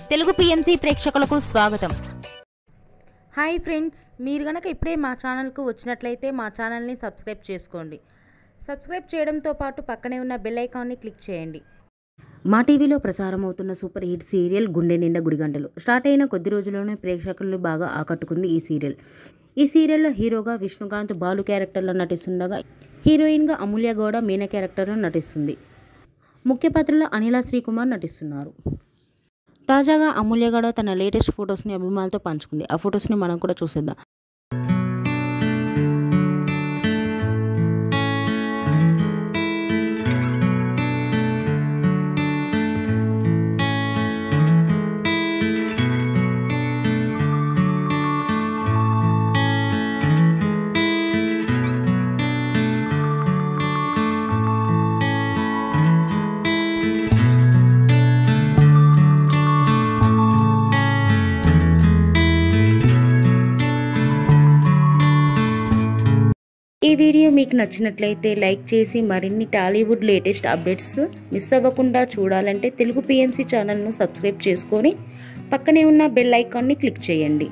Telugu PMC ప్రేక్షకులకు స్వాగతం. Hi friends, మీరు గనక ఇప్పుడే మా ఛానల్కు వచ్చినట్లయితే మా ఛానల్ని సబ్స్క్రైబ్ చేసుకోండి. సబ్స్క్రైబ్ చేయడంతో పాటు పక్కనే ఉన్న బెల్ ఐకాన్ని క్లిక్ చేయండి. మా టీవీలో ప్రసారం అవుతున్న సూపర్ హిట్ సీరియల్ గుండె నిండా గుడిగంటలు స్టార్ట్ అయిన కొద్ది రోజుల్లోనే ప్రేక్షకులను బాగా ఆకట్టుకుంది ఈ సీరియల్. ఈ సీరియల్లో హీరోగా విష్ణుకాంత్ బాలు క్యారెక్టర్లో నటిస్తుండగా హీరోయిన్గా అమూల్య గౌడ మీనా క్యారెక్టర్లో నటిస్తుంది. ముఖ్య పాత్రలో అనిలా శ్రీకుమార్ నటిస్తున్నారు. తాజాగా అమూల్య గౌడ తన లేటెస్ట్ ఫొటోస్ని అభిమానులతో పంచుకుంది. ఆ ఫొటోస్ని మనం కూడా చూసేద్దాం. ఈ వీడియో మీకు నచ్చినట్లయితే లైక్ చేసి మరిన్ని టాలీవుడ్ లేటెస్ట్ అప్డేట్స్ మిస్ అవ్వకుండా చూడాలంటే తెలుగు పిఎంసి ఛానల్ను సబ్స్క్రైబ్ చేసుకొని పక్కనే ఉన్న బెల్ ఐకాన్ని క్లిక్ చేయండి.